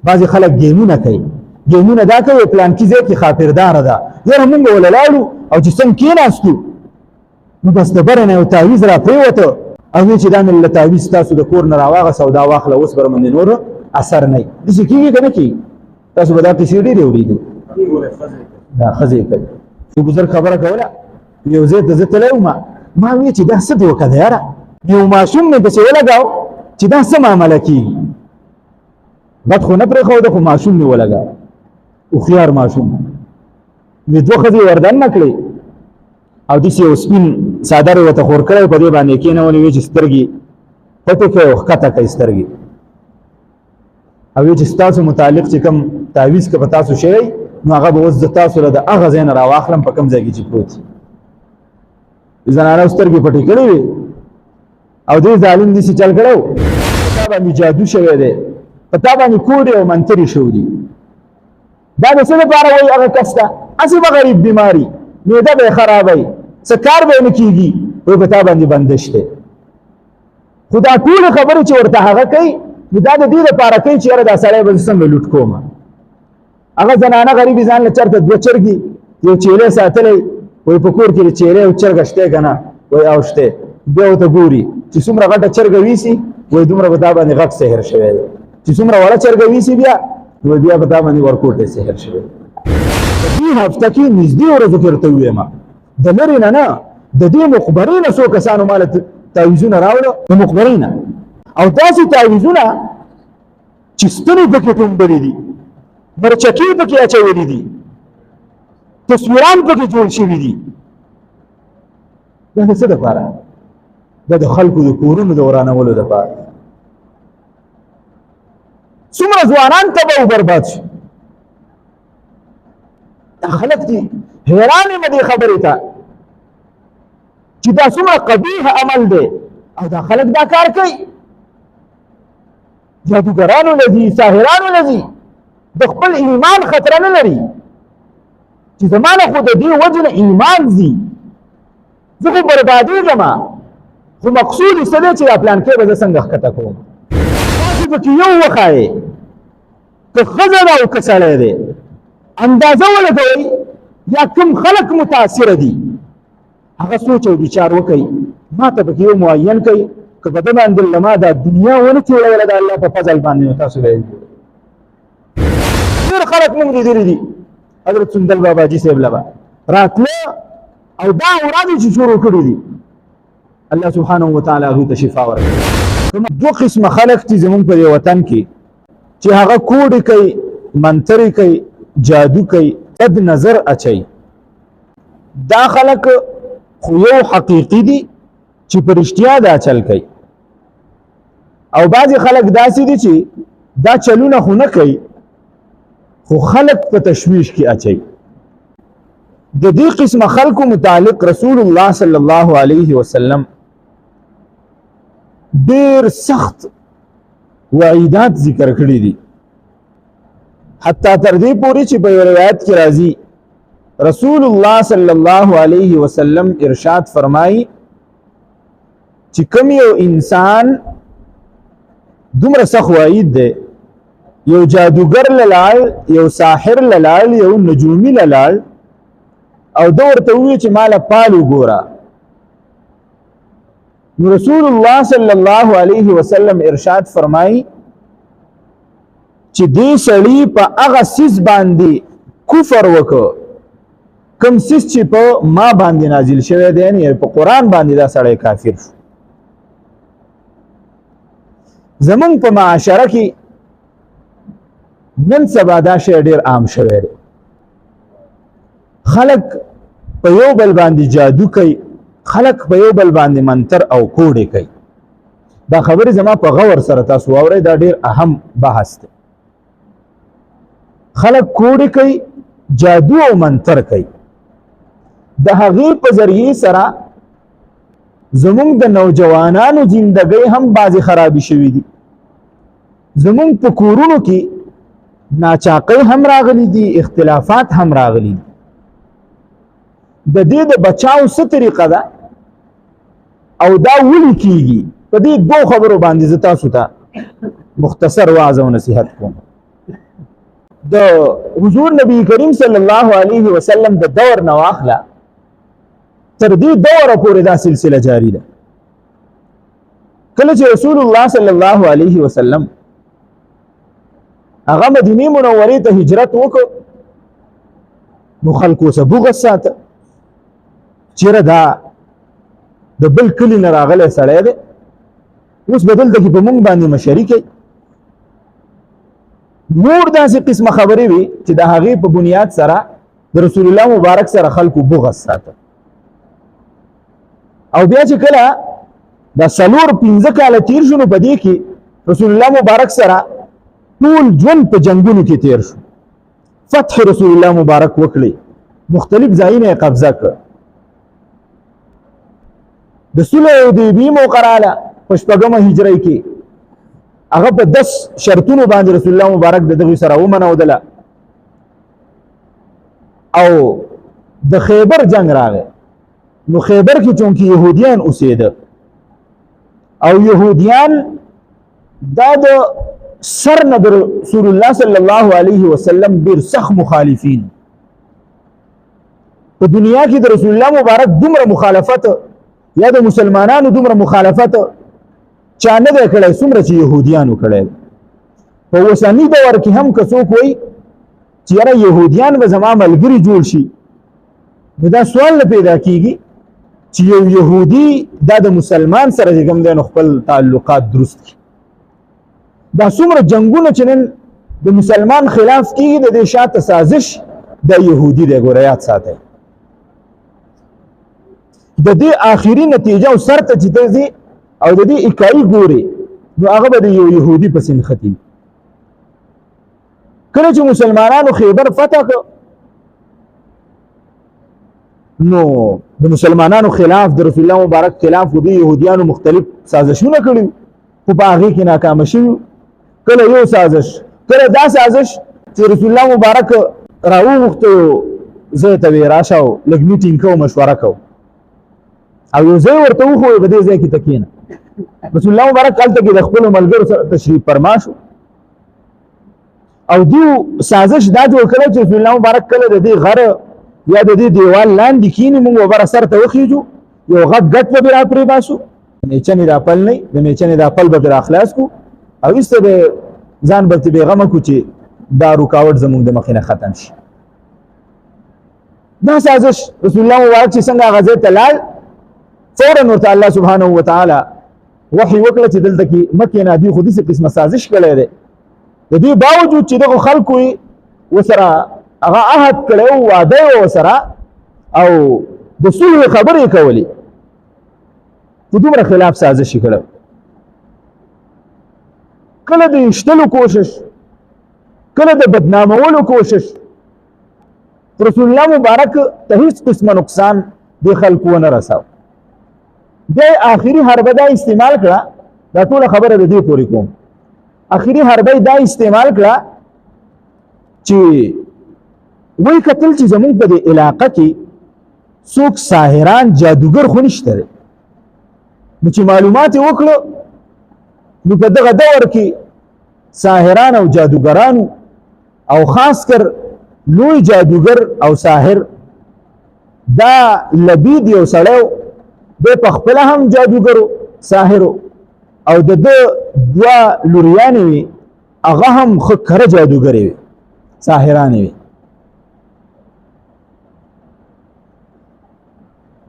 بعضې خلک ګیمونه کوي، ګیمونه دا کوي پلانکي ځای کې خاطرداره ده، یاره مونږ به ولاړو او چې څنګه کېناستو نو بس د بره نه یو تعویض را پرېوته او وایي چې دا مې له تعویض تاسو د کور نه راواغسه او دا واخله اوس به باندې نور اثر نه وي. داسې کېږي که نه کېږي؟ تاسو به دا کیسې ډېرې اورېدې. دا ښځې کوي. یو بزرګ خبره کوله، یو ځای ته زه تللی وم، ما ویې چې دا څه دې وکړه یاره، یو ماشوم مې پسې ولګاو چې دا څه معامله کېږي. بد خو نه پرېښوده خو ماشوم مې ولګاو، هوښیار ماشوم. مې دوه ښځې وردن نه کړې او داسې یو سپین څادر یې ورته خور کړی، په دې باندې کېنولې، ویې چې سترګې پټې کړئ او ښکته کړئ سترګې، او ویې چې ستاسو متعلق چې کوم تعویض که په تاسو شوی نو هغه به اوس زه تاسو له د هغه ځای نه راواخلم په کوم ځای کې چې پروت وي. زنانه سترګې پټې کړې وې او دې ظالم داسې چل کړی و، په تا باندې جادو شوی دی، په تا باندې کوډې او منترې شوي دي. دا د څه لپاره وایي هغه کس ته؟ هسې به غریب بیماري، معده به یې خرابوي، څه کار به یې نه کېږي، وایي په تا باندې بندش دی. خو دا ټولې خبرې چې ورته هغه کوي نو دا د دې لپاره کوي چې یاره دا سړی به زه څنګه لوټ کوم. هغه زنانه غریبې ځان له چېرته دوه چرګې یو چیلی ساتلی، وایي په کور کې د چیلی او چرګه شتی که نه؟ وایي او شتی. بیا ورته ګوري چې څومره غټه چرګه ویسي، وایي دومره په تا باندې غټ سحر شوی دی، چې څومره وړه چرګه ویسي بیا بیا په تا باندې ورکوټی سحر شوی دی. په دې هفته کې نږدې ورځو کې ورته ووایم د لرې نه نه، د دې مخبرۍ نه څو کسانو ما له تعویضونه راوړه، د مخبرۍ نه، او داسې تعویضونه چې ستنې پکې ټومبلې دي، مرچکې پکې اچولې دي، تصویران پکې جوړ شوي دي. دا د څه دپاره؟ دا د خلکو د کورونو د ورانولو دپاره. څومره ځوانان تباه او برباد شي. دا خلک دي حیران یم دې خبرې ته چې دا څومره قبیح عمل دی او دا خلک دا کار کوي. جادوګرانو لذي، ساحرانو لذي، د خپل ایمان خطره نه لري چې زما نه خو د دې وجې نه ایمان ځي، زه خو بربادېږم، خو مقصود یې څه دی چې دا پلانکۍ به زه څنګه ښکته کوم. تاسو پکې یو وښایئ که ښځه ده او که سړی دی، اندازه ولګوئ یا کوم خلک متاثره دي هغه سوچ او وچار وکړئ. ما ته پکې یو معین کوئ که په ده باندې لما دا دنیا ونه تېروله د الله په فضل باندې نو تاسو به یې ډېر خلک مونږ لیدلي دي. حضرت سندل بابا جي صاحب لبه راتله او دا ورانې چې شروع کړي دي، الله سبحانه وتعالی هغوی ته شفا ورکړي. دوه قسمه خلک دي زمونږ په دې وطن کې چې هغه کوډې کوي، منترې کوي، جادو کوي، بد نظر اچوي. دا خلک خو یو حقیقي دي چې په رښتیا دا چل کوي، او بعضې خلک داسې دي چې دا چلونه خو نه کوي خو خلق په تشویش کې اچي. د دې قسمه خلکو متعلق رسول الله صلی الله علیه وسلم ډېر سخت وعیدات ذکر کړي دي، حتی تر دې پورې چې په یو روایت کې راځي رسول الله صلی الله علیه وسلم ارشاد فرمایي چې کوم یو انسان دومره سخت وعید دی، یو جادوگر للاړ، یو ساحر للاړ، یو نجومی للاړ او دا ورته ووایي چې ماله پال وګوره، نو رسول الله صلی الله علیه وسلم ارشاد فرمایي چې دې سړي په هغه څیز باندې کفر وکړ کوم څیز چې په ما باندې نازل شوی دی، یعنې په قرآن باندې دا سړی کافر شو. زمونږ په معاشره کې نن سبا دا شی ډېر عام شوی دی، خلک په یو بل باندې جادو کوي، خلک په یو بل باندې منتر او کوډې کوي. دا خبرې زما په غور سره تاسو واورئ، دا ډېر اهم بحث دی. خلک کوډې کوي، جادو او منتر کوي، د هغې په ذریعې سره زمونږ د نوجوانانو زندګۍ هم بعضې خرابې شوي دي، زمونږ په کورونو کې ناچاقۍ هم راغلي دي، اختلافات هم راغلي دي. د دې د بچاو څه طریقه ده او دا ولې کیږي، په دې دوه خبرو باندې زه تاسو ته مختصر وعظ او نصیحت کوم. د حضور نبی کریم صلی الله علیه وسلم د دور نه واخله تر دې دوره پورې دا سلسله جاری ده. کله چې رسول الله صلی الله علیه وسلم هغه مدینه منورې ته هجرت وکړ نو خلکو څه بغض ساته چیرې دا د بل کلی نه راغلی سړی دی اوس به دلته کې په موږ باندې مشري کوي. نور داسې قسمه خبرې وي چې د هغې په بنیاد سره د رسول الله مبارک سره خلکو بغض ساته. او بیا چې کله دا 4-5 کاله تیر شو نو په دې کې رسول الله مبارک سره ټول ژوند په جنګونو کې تیر شو. فتح رسول الله مبارک وکړي، مختلف ځایونه یې قبضه کړ. د صلح حدیبیې موقع راغله په 6مه هجرۍ کې، هغه په 10 شرطونو باندې رسول الله مبارک د دغوی سره ومنودله. او د خیبر جنگ راغی نو خیبر کې چونکې یهودیان اوسېده او یهودیان دا د سر نه د رسول الله صلی الله علیه وسلم ډېر سخت مخالفین. په دنیا کې د رسول الله مبارک دومره مخالفت یا د مسلمانانو دومره مخالفت چا نه دی کړی څومره چې یهودیانو کړی. په اوسني دور کې هم که څوک وایي چې یاره یهودیان به زما ملګري جوړ شي نو دا سوال نه پیدا کیږي چې یو یهودي دا د مسلمان سره چې کوم دی نو خپل تعلقات درست کړي. دا څومره جنګونه چې نن د مسلمان خلاف کیږي د دې شاته سازش د یهودي دی. ګوره یاد ساتئ د دې آخري نتیجه او سر ته چې ځي او د دې اکایي ګوري نو هغه به د یو یهودي پسې نښتي. کله چې مسلمانانو خیبر فتح کړ نو د مسلمانانو خلاف د رسول الله مبارک خلاف د یهودیانو مختلف سازشونه کړي خو په هغې کې ناکامه شوي. کله یو سازش، کله دا سازش چې رسول الله مبارک راوغوښته ځای ته ویې راشه او لږ میټینګ کوو مشوره کوو او یو ځای ورته وښویې په دې ځای کې ته کښېنه. رسول الله مبارک هلته کې د خپلو ملګرو سره تشریف فرما شو او دیو سازش دا جوړ کړی چې رسول الله مبارک کله د دې غره یا د دې دیوال لاندې کښېني موږ به بره سر ته وخیږو یو غټ ګټ به را پرې باسو د میچنې دا پل نه د میچنې دا پل به را خلاص کړو او ایسته به ځان به بېغمه کړو چې دا رکاوټ زموږ د مخې نه ختم شي. دا سازش رسول الله مبارک چې څنګه هغه ځای ته لاړ فورا ورته الله سبحانه وتعالی وحی وکړه چې دلته کې مه کښېنه. دوی خو داسې قسمه سازش کړی دی د دې باوجود چې دغو خلکو یې ورسره هغه عهد کړی و، واده یې ورسره او د صلح خبرې یې کولې خو دومره خلاف سازش یې کړی. کله د ایشتلو کوشش، کله د بدنامولو کوشش، رسول الله مبارک ته هیڅ قسمه نقصان دې خلکو ونه رساو. بیا آخري حربه دا استعمال کړه، دا ټوله خبره د دې پورې کوم. آخري حربه دا استعمال کړه چې وایي کتل چې زموږ په دې علاقه کې څوک ساحران جادوګر خو نشته دی. نو چې معلومات یې وکړو نو په دغه دور کې ساحران او جادوګرانو او خاص کر لوی جادوګر او ساحر دا لبید یو سړی د په خپله هم جادوګرو ساحرو او د ده 2 لوریانې وي هغه هم ښه کره جادوګرې وي ساحرانې وي.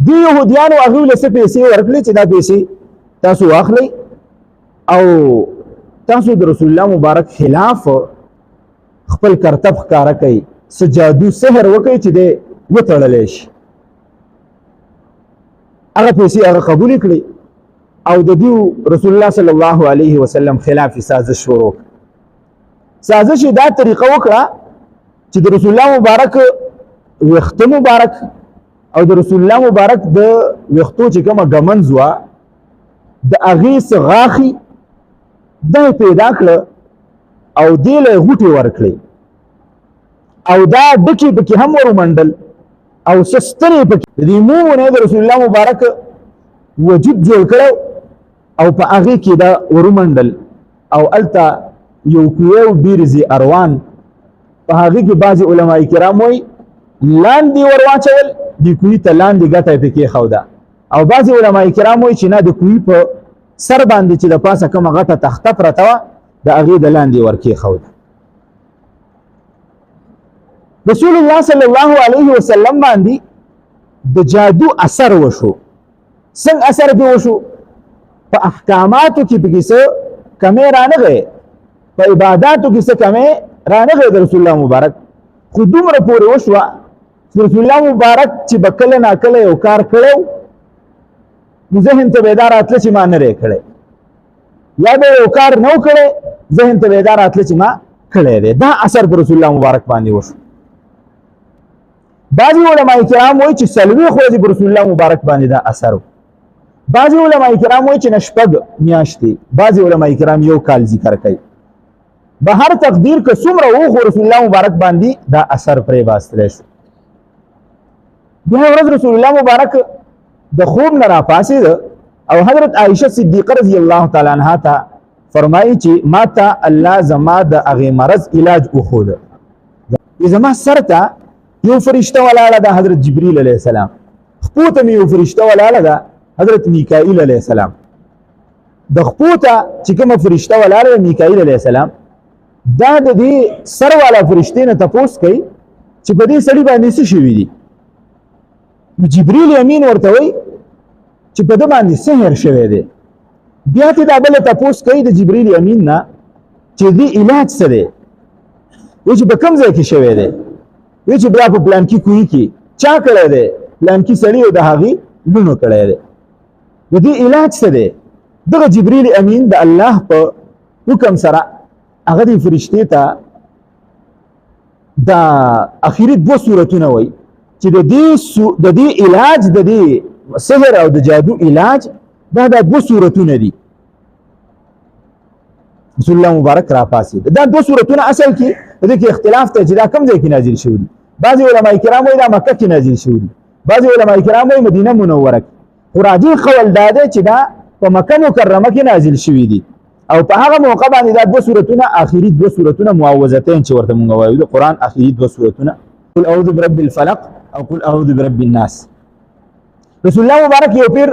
دې یهودیانو هغوی له څه پیسې ورکړې چې دا پیسې تاسو واخلئ او تاسو د رسول الله مبارک خلاف خپل کرتب ښکاره کوي، څه جادو سحر وکړئ چې دی وتړلی شي. هغه پیسې هغه قبول کړي او د دیو رسول الله صلی الله علیه وسلم خلاف سازش شروع کړ. سازش دا طریقه وکړه چې د رسول الله مبارک ویښته مبارک او د رسول الله مبارک د ویښتو چې کومه ګمنځ وه د هغې څه غاښي دا یې پیدا کړه او دې له یې غوټې ورکړې او دا ډکې پکې هم ورومنډل او څه ستنې پکې د دې مومونه د رسول الله مبارک وجود جوړ کړی او په هغې کې دا ورومنډل او هلته یو کوی او ډیر زی اروان په هغه کې بعضی علما کرام وایي لاندې ورواچول د کوی ته لاندې ګټه پکې خوده او بعضی علما کرام وایي چې نه د کوی په سر باندې چې د پاسه کومه غټه تخته پرته وه د هغې د لاندې ورکې خوده. رسول الله صلی الله علیه وسلم باندې د جادو اثر وشو. څنګه اثر پې وشو؟ په احکاماتو کې پکې څه کمې رانغی، په عباداتو کې څه کمې رانغی د رسول الله مبارک، خو دومره پورې وشوه چې رسول الله مبارک چې به کله ناکله یو کار کړی نو ذهن ته بیدار راتله چې ما نه دی کړی، یا به یو کار نه و کړی ذهن ته بیدار راتله چې ما کړی دی. دا اثر په رسول الله مبارک باندې وشو. بعضی علماء کرام وایي چې څلوېښت ورځې په رسول الله مبارک باندې دا اثر و. بعضی علماء کرام وایي چې نه شپږ میاشتې، بعضی علماء کرام یو کال ذکر کوي. به هر تقدیر که څومره و خو رسول الله مبارک باندې دا اثر پرې باستلی شو. بیا ورځ رسول الله مبارک د خوب نه راپاڅېده او حضرت عایشه صدیقه رضی الله تعالی عنها ته فرمایي چې ما ته الله زما د هغې مرض علاج وښوده. زما سر ته یو فرشته ولاړه ده حضرت جبریل علیه السلام، خپو ته مې یو فرشته ولاړه ده حضرت میکائیل علیه السلام. د خپو ته چې کومه فرشته ولاړه ده میکائیل علیه السلام، دا د دې سر والا فرشتې نه تپوس کوي چې په دې سړي باندې څه شوي دي. نو جبریل امین ورته وایي چې په ده باندې سحر شوی دی. بیا ته دا بله تپوس کوي د جبریل امین نه چې دې علاج څه دی، وایي چې په کوم ځای کې شوی دی، وایي چې بیا په پلانکي کوهي کې چا کړی دی، پلانکي سړي او د هغې لونو کړی دی، د دې علاج څه دی. دغه جبریل امین د الله په حکم سره هغه دې فرشتې ته دا اخري دوه صورتونه وایي چې د دې علاج، د دې سحر او د جادو علاج دا دوه صورتونه دي. رسول الله مبارک راپاسېد. دا دوه صورتونه اصل کې د دې کې اختلاف ته چې دا کوم ځای کې نازل شوي دي. بعضې علما کرام وایي دا مکه کې نازل شوي دي، بعضې علما کرام وایي مدینه منوره کې. خو راجح قول دا دی چې دا په مکه مکرمه کې نازل شوي دي او په هغه موقع باندې دا دوه صورتونه آخري دوه صورتونه معوذتین چې ورته مونږ وایو د قرآن آخري دوه صورتونه، قل اعوذ برب الفلق او قل اعوذ برب الناس. رسول الله مبارک یو پیر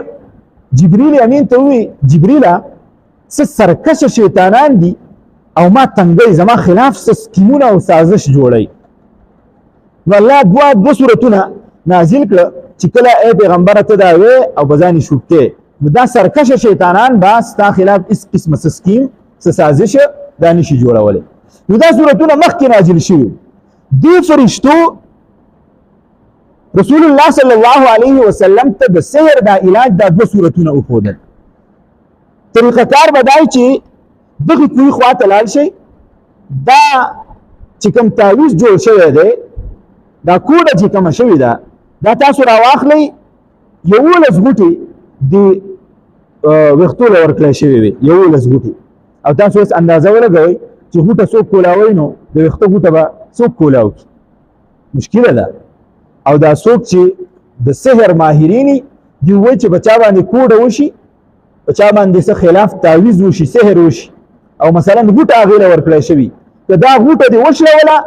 جبریل امین ته وی جبریله څه سرکشه شیطانان دي او ما تنګی زما خلاف څه سکیمونه او سازش جوړی. نو الله دوه صورتونه نازل کړه چې کله ای پیغمبره ته دا وی او په ځان یې شوکې نو دا سرکشه شیطانان به ستا خلاف هېڅ قسمه څه سکیم څه سازش دا نشي جوړولی. نو دا صورتونه مخکې نازل شوي. دې فرشتو رسول الله صلی الله علیه وسلم ته د سحر دا علاج دا دوه صورتونه وښودل. طریقه کار به دا چې دغې کوهي خواته لاړ شئ، دا چې کوم تعویض جوړ شوی دی، دا کوډه چې کومه شوې ده دا تاسو راواخلئ، 11 غوټې د ویښتو له ورکړی شوې وي، 11 غوټې، او تاسو اوس اندازه ولګوئ چې غوټه څوک کولاوئ نو د ویښته غوټه به څوک کولاو کړي. مشکله ده. او دا څوک چې د سحر ماهرین دي وایي چې په چا باندې کوډه وشي، په چا باندې څه خلاف تعویض وشي، سحر وشي او مثلا غوټه هغې له ورکړی شوي، که دا غوټه دې وشلوله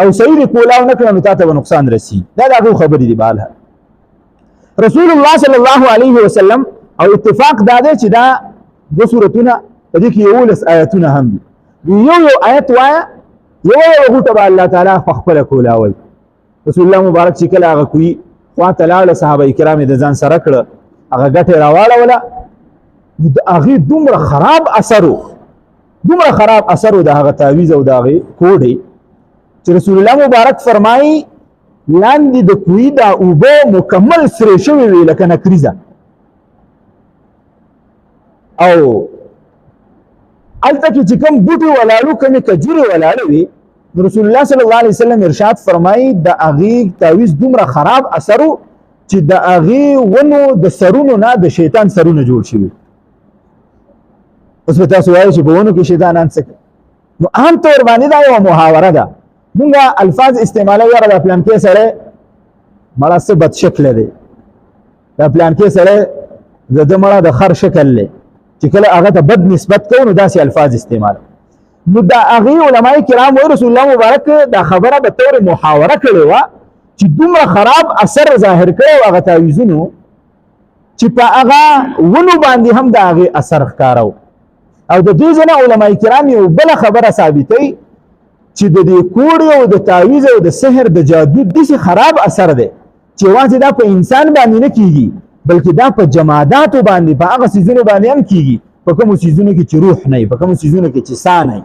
او صحیح دې کولاو نه کړه نو تا ته به نقصان رسي. دا د هغو خبرې دي. بهرحال رسول الله صلی الله علیه وسلم او اتفاق دا دی چې دا دوه صورتونه په دې کې 11 آیتونه هم دي. یو آیت وایه، یو غوټه به الله تعالی په خپله کولاوئ. رسول الله مبارک چې کله هغه کوهي خواته لاړه صحابه کرام یې د ځان سره کړه، هغه ګټه یې راواړوله، د هغې دومره خراب اثر و، دومره خراب اثر و د هغه تعویض او د هغې کوډې چې رسول الله مبارک فرمایي لاندې د کوهي دا اوبه مکمل سرې شوې وې لکه نکریزه، او هلته کې چې کوم بوټي ولاړو کومې کجورې ولاړې وې رسول الله صلی الله علیه وسلم ارشاد فرمایي د هغې تعویض دومره خراب اثر و چې د هغې ونو د سرونو نه د شیطان سرونه جوړ شوي. اوس به تاسو وایئ چې په ونو کې شیطانان څه کوي؟ نو عام طور باندې دا یوه محاوره ده. مونږ الفاظ استعمالوو، یاره دا پلانکې سړی مړه څه بد شکله دی، دا پلانکې سړی د ده مړه د خر شکل دی، چې کله هغه ته بد نسبت کوو نو داسې الفاظ استعمالوو. نو دا هغه علماء کرام او رسول الله مبارک دا خبره به تور محاوره کړې و چې دومره خراب اثر ظاهر کړو هغه تعویذونو چې په هغه ونو باندې هم دا هغه اثر ښکارو. او د دې ځنه علماء کرام یو بل خبره ثابتوي چې د دې کوړ او د تعویذ او د سحر د جادو داسې خراب اثر دی چې واځي دا په انسان باندې نه کیږي بلکې دا په جمادات باندې په هغه سيزونو باندې هم کیږي په کوم سيزونو کې چې روح نه په کوم سيزونو کې چې سان نه.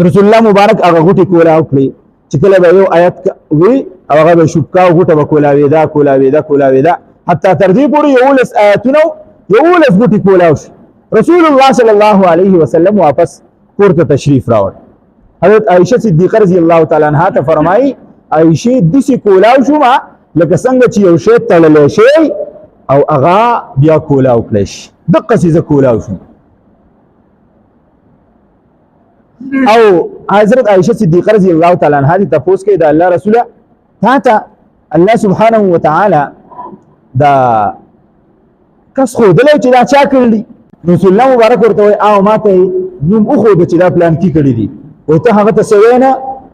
رسول الله مبارک هغه غوټي کولا او کړی چې کله به یو آیت وی او هغه به شوکا غوټه به کولاوي دا حتی تر دې پورې یو لس آیاتونه یو لس غوټي کولاو شي. رسول الله صلی الله علیه وسلم واپس کورته تشریف راوړ. حضرت عائشہ صدیقہ رضی الله تعالی عنها ته فرمایي عائشہ دسی کولاو شو ما لکه څنګه چې یو شی تړلې شي او هغه بیا کولاو کړش دغه څه کولاو شو. او حضرت عائشہ صدیقہ رضی الله تعالی عنها ته تاسو کې د الله رسوله تا الله سبحانه وتعالى دا کس خو دلته چې دا چا کړلی رسول الله مبارک ورته او ماته نوم خو د چې دا پلان کی کړی دي او ته هغه ته سوینا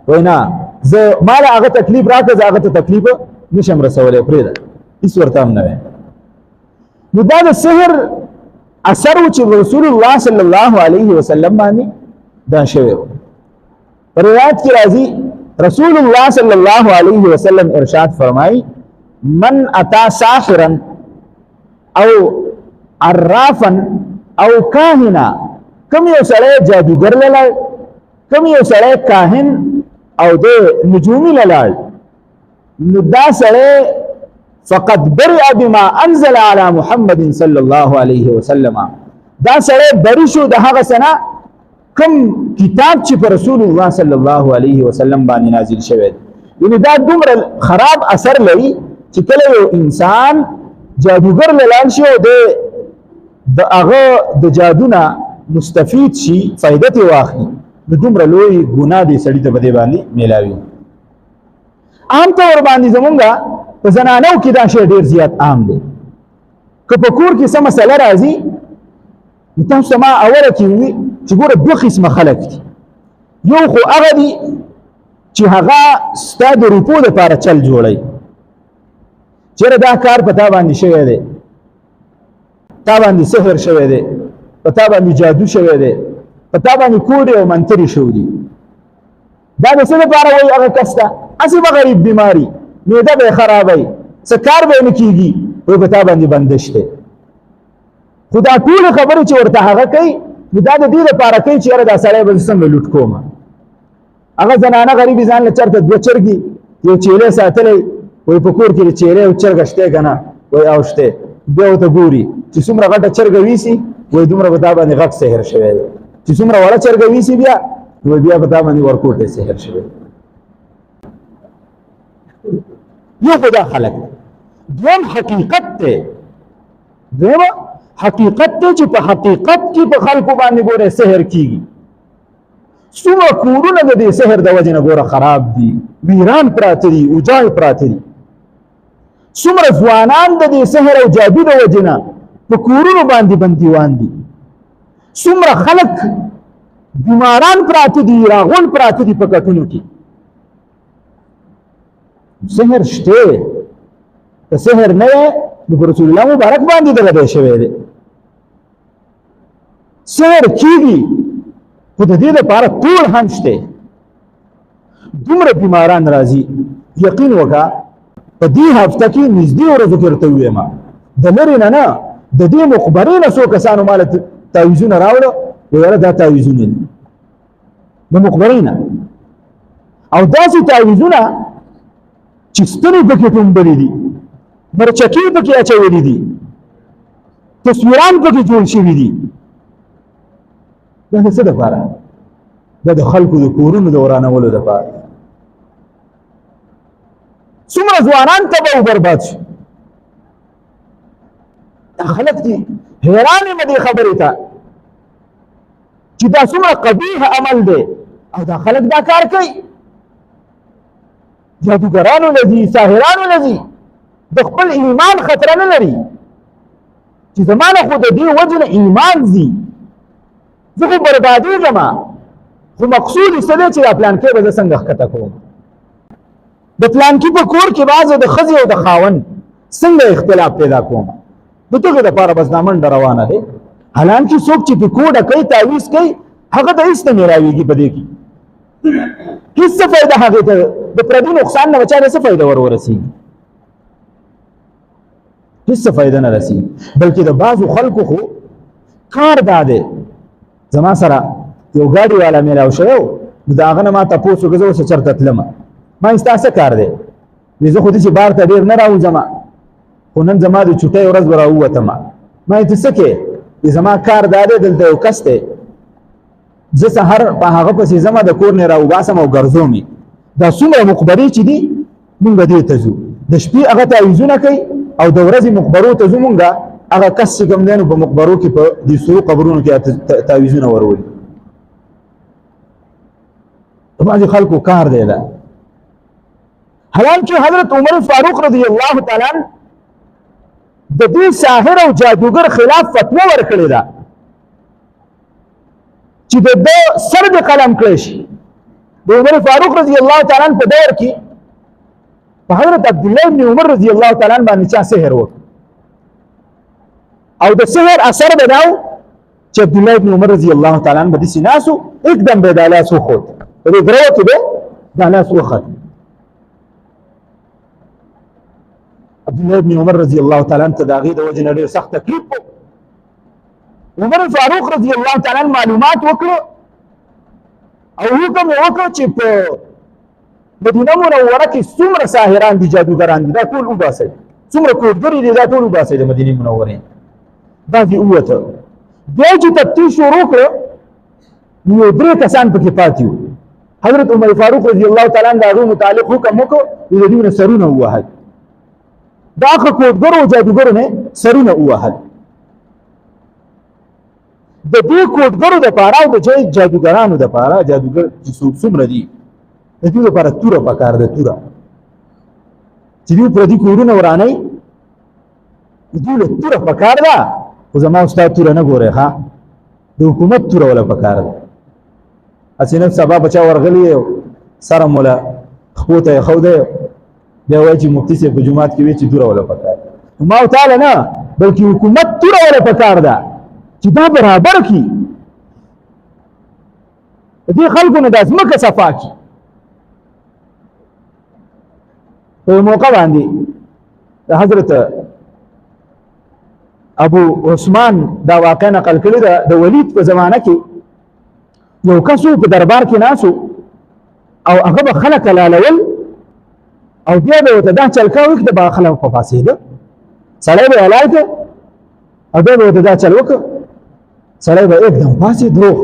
وینا زه مال هغه تکلیف راکړه هغه ته تکلیف نشم رسولې پرې ده هیڅ ورته نه وي. نو دا د سحر اثر چې رسول الله صلی الله علیه وسلم باندې دا شوی. روایت کی راځي رسول الله صلی الله علیه وسلم ارشاد فرمای من اتا ساحرا او عرافا او کاهنا کم یو سړی جادوګر لاله کم یو سړی کاهن او د نجومي لاله نو دا سړی فقد برئ بما انزل على محمد صلی الله علیه وسلم دا سړی بری شو د هغه سنه کم کتاب چې پر رسول الله صلی الله علیه وسلم باندې نازل شوی دی. یعنی دا دومره خراب اثر لري چې کله یو انسان جادوګر لاله شي او د هغه د جادونا مستفید شي فائدت واخلي نو دومره لوی ګناه دی سړی ته بده باندې میلاوي. عام طور باندې زمونږه په زنانو کې دا شی ډیر زیات عام دی. که په کور کې څه مسله راځي نو تاسو ما اوله کې وي چې ګوره دوه قسمه خلک دي. یو خو هغه دي چې هغه ستا د روپو دپاره چل جوړوي چېرې دا کار په تا باندې شوی دی تا باندې سحر شوی دی په تا باندې جادو شوی دی په تا باندې کوډې او منترې شوي دي. دا د څه دپاره وایي هغه کس ته هسې به غریب بیماري معده به یې خرابوي څه کار به یې نه کېږي وایي په تا باندې بندش دی. خو دا ټولې خبرې چې ورته هغه کوي نو دا د دې دپاره کوي چې یاره دا سړی به څنګه لوټ کومه. هغه زنانه غریبي ځان له چېرته دوه چرګي یو چیلې ساتلی وایي په کور کې د چیلې او چرګه شته که نه وایي او شته بیا ورته ګوري چې څومره غټه چرګه ویسي وایي دومره په تا باندې غټ سحر شوی دی چې څومره وړه چرګه ویسي بیا وایي بیا په تا باندې ورکوټی سحر شوی دی. یو خو دا خلک دویم حقیقت دی دویم حقیقت دی چې په حقیقت کې په خلکو باندې ګوره سحر کېږي. څومره کورونه د دې سحر د وجې نه ګوره خراب دي ویران پراته دي اوجای پراته دي. څومره ځوانان د دې سحر او جادو د وجې نه په کورونو باندې بندیوان دي. څومره خلک بیماران پراته دي راغون پراته دي په کټونو کې. سحر شته که سحر نه نو رسول الله مبارک باندې دغه دی شوی دی. سحر کېږي خو د دې لپاره ټول هم شته. دومره بیماران راځي یقین وکړه په دې هفته کې نږدې ورځو کې ورته ووایم د لرې نه نه د دې مخبرې نه څو کسانو ماله تعویذونه راوړه ویله دا تعویذونه دي د مخبرې نه او داسې تعویذونه چې ستنې پکې ټومبلې دي مرچکې پکې اچولې دي تصویران پکې جوړ شوي دي. دا د څه دپاره دا د خلکو د کورونو د ورانولو دپاره. څومره ځوانان تباه او برباد شي. دا خلک دي حیران یم دې خبرې ته چې دا څومره قبیح عمل دی او دا خلک دا کار کوي. جادوګرانو لذي ساحرانو لذي د خپل ایمان خطر نه لري چې زمانه خو د دې وجه نه ایمان ځي زه خو بربادېږم خو مقصود یې څه دی چې دا پلانکۍ به زه څنګه ښکته کوم د پلانکي په کور کې بعضې د ښځې او د خاوند څنګه اختلاف پیدا کوم د دغې دپاره بس دا منډه روانه دی حالانکې څوک چې په کوډه کوي تعویض کوي هغه ته هېڅ نه میراویږي په دې کې هېڅ څه فایده هغې ته د پردي نقصان نه بچا ته څه فایده ورسېږي هېڅ څه فایده نه رسېږي بلکې د بعضو خلکو خو کار دا دی زما سره یو ګاډي والا میلاو شوی و نو د هغه نه ما تپوس وکړه زه اوس چېرته تلمه ما وایي ستا څه کار دی وایي زه خو داسې بار ته ډېر نه راوځم خو نن زما د چوټۍ ورځ به راووتم ما وایي ته څه کوې زما کار دا دی دلته یو کس دی زه سهار په هغه پسې ځمه د کور نه راوباسم او ګرځوم یې دا څومره مخبرې چې دي مونږ به دې ته ځو د شپې هغه تعویضونه کوي او د ورځې مخبرو ته ځو مونږ هغه کس چې کوم دی نو په مقبرو کې په دې سرو قبرونو کې تعویضونه ورولي د بعضې خلکو کار دی دا حالانکې حضرت عمر فاروق رضی الله تعالی عنه د دې ساحر او جادوګر خلاف فتوا ورکړې ده چې د ده سر د قلم کړی شي د عمر فاروق رضی الله تعالی عنه په دور کې په حضرت عبدالله بن عمر رضی الله تعالی عنه باندې چا سحر وکړ او د سحر اثر به دا و چې عبدالله بن عمر رضی الله تعالی عنه به داسې ناست و एकदम به دا لاس وخوت په دې درو کې به دا لاس وخوت عبدالله بن عمر رضی الله تعالی عنه ته د هغې د وجې نه ډېر سخت تکلیف و عمر فاروق رضی الله تعالی عنه معلومات وکړو او حکم یې وکړ چې په مدینه منوره کې څومره ساحران دي جادوګران دي دا ټول وباسئ څومره کوډګرې دي دا ټول وباسئ د مدینې منورې دا دې ووته بیا چې تفتیش شروع کړه نو یو درې کسان پکې پاتې وو حضرت عمر فاروق رضی الله تعالی عنه د هغوی متعلق حکم وکړو د دوی نه سرونه ووهل دا هغه کوډګرو او جادوګرو نه سرونه ووهل د دې کوډګرو دپاره او د جادوګرانو دپاره جادوګر چې څومره دي د دوی لپاره توره پکار ده توره چې دوی پردي کورونه ورانوي د دوی له توره پکار ده خو زما ستا توره نه ګورئ ښه د حکومت توره وله پکار ده هسې نن سبا بچا ورغلی سره مو له خپو ته یې ښودی بیا وایي چې مفتي صاحب په جومات کې وایي چې توره وله پکار ده ما او تعالی نه بلکې حکومت توره وله پکار ده چې دا برابر کړي د دې خلکو نه دا ځمکه صفا کړي په موقع باندې د حضرت ابو عثمان دا واقع نقل کړی ده د ولید په زمانه کې یو کس په دربار کې ناست او هغه به خلک لالول او بیا به ورته دا چل کاوه چې د به خلک په پاسېده سړی به یې حلال کړ او بیا به ورته دا چل وکړ سړی به एकदम پاسېد روغ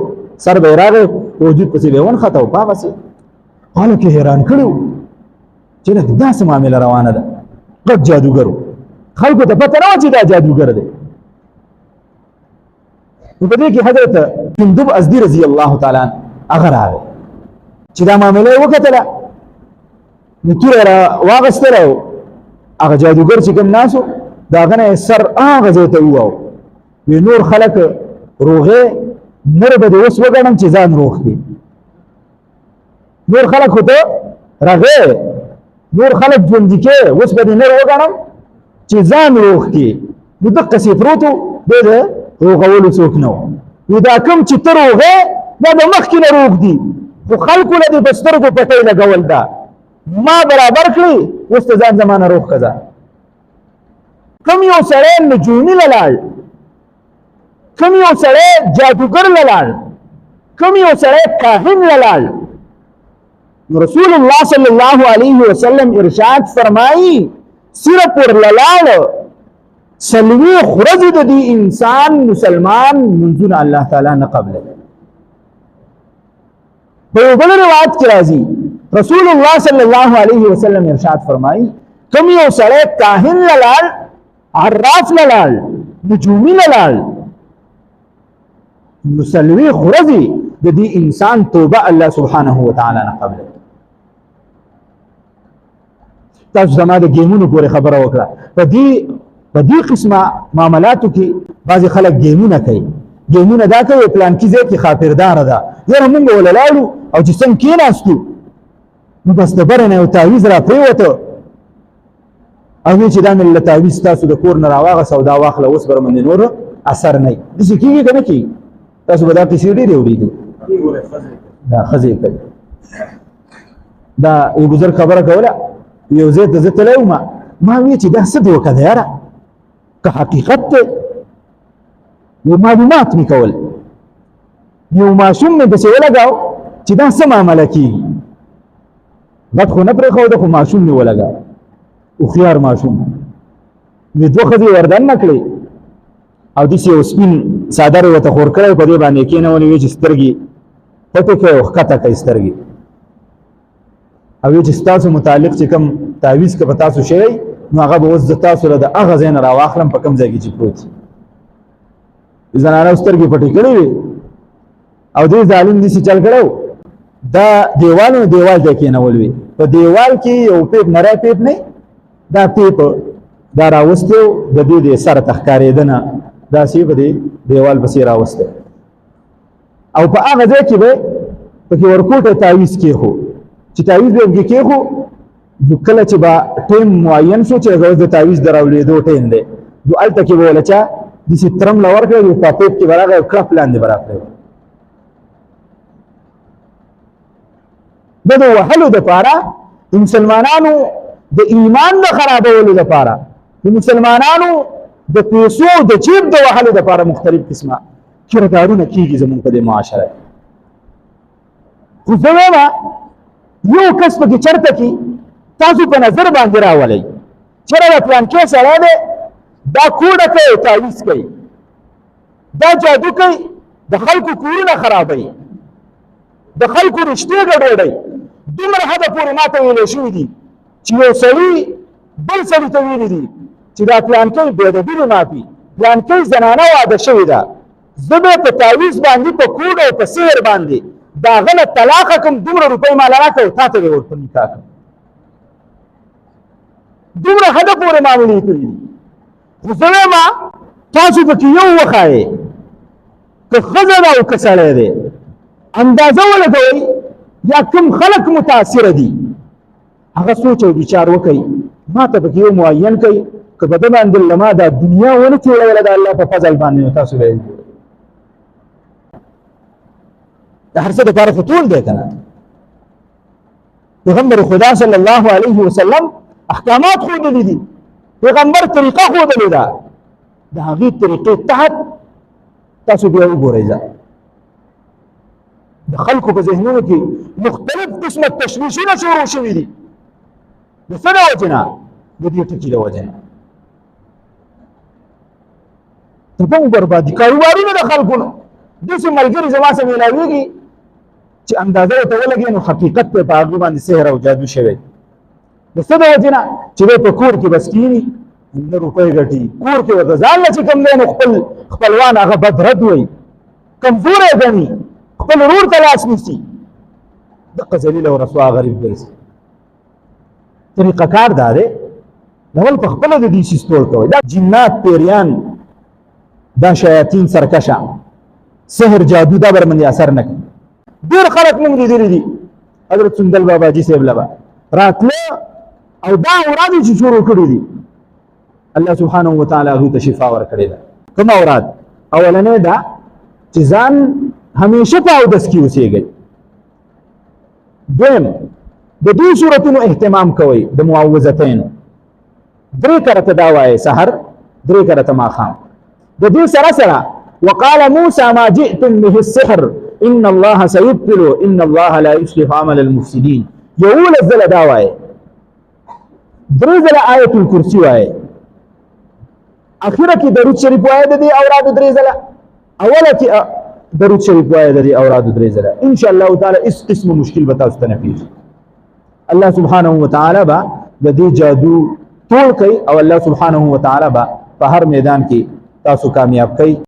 سر به یې راغی وجود پسې به یې ونښته او په هغسې خلک یې حیران کړي وو چې لکه داسې معامله روانه ده غټ جادوګر و خلکو ته پته نه وه چې دا جادوګر دی نو په دې کې حضرت جندب ازدي رضی الله تعالی عنه هغه راغی چې دا معامله یې وکتله نو توره یې راواغېستله او هغه جادوګر چې کوم ناست و د هغه نه یې سر هغه ځای ته وواهه وی نور خلک روغې نر به دې اوس وګڼم چې ځان روغ کړي نور خلک خو ته رغې نور خلک ژوندي کې اوس به دې نر وګڼم چې ځان روغ کړي نو دقسې پروت و دی د روغولو څوک نه و وي دا کوم چې ته روغې دا د مخکې نه روغ دي خو خلکو له دې په سترګو پټۍ لګول ده ما برابر کړي اوس ته ځان زمانه روغ که ځه کوم یو سړی نجومي له لاړ کوم یو سړی جادوګر له لاړ کوم یو سړی کاهن له لاړ رسول الله صلی الله علیه وسلم ارشاد فرمایي صرف ورله لاړ څلوېښت ورځې د دې انسان مسلمان منځونه الله تعالی نه قبلوي په یو بل روایت کې راځي رسول الله صلی الله علیه وسلم ارشاد فرمایي کوم یو سړی کاهن له لاړ عراف له لاړ نجومي له لاړ نو څلوېښت ورځې د دې انسان توبه الله سبحانه وتعالی نه قبلوي تاسو زما د ګیمونو پورې خبره وکړه په دې قسمه معاملاتو کې بعضې خلک ګیمونه کوي ګیمونه دا کوي پلان کې ځای کې خاطردار ده یاره مونږ وللاړو او چې څنګه کېناستو نو بس د بره نه یو تعویض را پرېوته او وی چې دا مې له تعویض تاسو د کور نه راواغس او دا واخله اوس بر باندې نور اثر نه داسې کېږي که نه کېږي تاسو به دا کیسې ډېرې اورېدې دا ښځې کوي دا یو بزرګ خبره کوله یو ځای ته زه تللی وم ما وی چې دا څه دوکه ده یاره که حقیقت دی یو معلومات مې کول یو ماشوم مې پسې ولګاو چې دا څه معامله کېږي غټ خو نه پرېښوده خو ماشوم مې ولګاو هوښیار ماشوم مې دوه ښځې وردن نه کړې او داسې یو سپین څادر یې ورته خور کړی په دې باندې کېنولې وې چې سترګې پټې کړې او ښکته کړئ سترګې او وی چې ستاسو متعلق چې کوم تعویض که په تاسو شوی نو هغه به اوس زه تاسو له د هغه ځای نه راواخلم په کوم ځای کې چې پروت زنانه سترګې پټې کړې وې او دې ظالم داسې چل کړی و دا دیوال ته کېنول وي په دیوال کې یو پیپ نری پیپ نه دا پیپ دا راوستی و د دې د سره ته ښکارېده نه داسې په دې دیوال پسې راوستی او په هغه ځای کې به پکې ورکوټه تعویض کېښو چې تعویض به پکې کېښو نو کله چې به ټیم معین شو چې هغه د تعویض د راولېدو ټیم دی نو هلته کې به وله چا داسې ترم له ورکړی نو په پیپ کې به راغی کړپ لاندې به راپرېوت د وهلو دپاره د مسلمانانو د ایمان د خرابولو دپاره د مسلمانانو د پیسو د جیب د وهلو دپاره مختلف قسمه کردارونه کېږي زموږ په دې معاشره خو زه وایم یو کس پکې چرته کې تاسو په نظر باندې راولئ چېرې د پلانکې سړی دی دا کوډه کوي تعویض کوي دا جادو کوي د خلکو کورونه خرابوي د خلکو رشتې ګډوډوي دومره حده پورې ما ته ویلی شوي دي چې یو سړي بل سړي ته ویلي دي چې دا پلانکۍ بېادبي دې معافي پلانکۍ زنانه واده شوې ده زه به په تعویض باندې په کوډ او په سحر باندې د هغه نه طلاقه کړم دومره روپۍ ماله راکړه او تا ته به ورته نکاح کړم دومره حده پورې معاملې کړي دي خو زه وایم تاسو پکې یو وښایې که ښځه ده او که سړی دی اندازه ولګوئ یا کوم خلک متاثره دي هغه سوچ او وچار وکړئ ما ته پکې یو معین کوي که په ده باندې لما دا دنیا ونه تېروله د الله په فضل باندې نو تاسو به د هر څه دپاره خو ټول دی که نه پیغمبر خدا صلی الله علیه وسلم احکامات ښودلي دي پیغمبر طریقه ښودلې ده د هغې طریقې تحت تاسو بیا وګورئ د خلکو په ذهنونو کې مختلف قسمه تشویشونه شروع شوي دي د څه د وجې نه د دې ټکي د وجې نه تباو بربادي کاروبارونه د خلکو نه داسې ملګري زما سره میلاوېږي چې اندازه ورته ولګي نو حقیقت په هغه باندې سحر او جادو شوی د څه د وجې نه چې دی په کور کې بس کښېني نه روپۍ ګټي کور کې ورته ځان نه چې کوم دی نو خپلوان هغه بدرد وایي کمزوری ګڼي خپل ورور ته لاس نیسي دقه ذلیل او رسوا غریب ګرځي طریقه کار دا دی لول په خپله د دې شي ستول کوئ دا جنات پیریان دا شیاطین سرکشه سحر جادو دا بر باندې اثر نه کوي ډېر خلک موږ لیدلي دي حضرت سندل بابا جي صاحب لبا راتله او دا اوراد چې شروع کړي دي الله سبحانه وتعالی هغوی ته شفا ورکړې ده کوم اوراد اولنۍ دا چې ځان همیشه په اودس کې اوسېږئ دویم د دې صورتونو اهتمام کوئ د معوذتینو 3 کرته دا وایئ سحر 3 کرته ماښام د دې سره سره وقال موسى ما جئتم به السحر ان الله سيبطل ان الله لا يصلح عمل المفسدين يقول الزل دا وایئ 3 ځله آیت الکرسی وایئ اخره کې درود شریف وایئ د دې اورادو 3 ځله اوله کې درود شریف وایئ د دې اورادو 3 ځله ان شاء الله تعالی اس قسم مشکل به تاسو ته نه پیږي الله سبحانه وتعالی با د دې جادو ټول کوي او الله سبحانه وتعالی با په هر میدان کې تاسو کامیاب کوي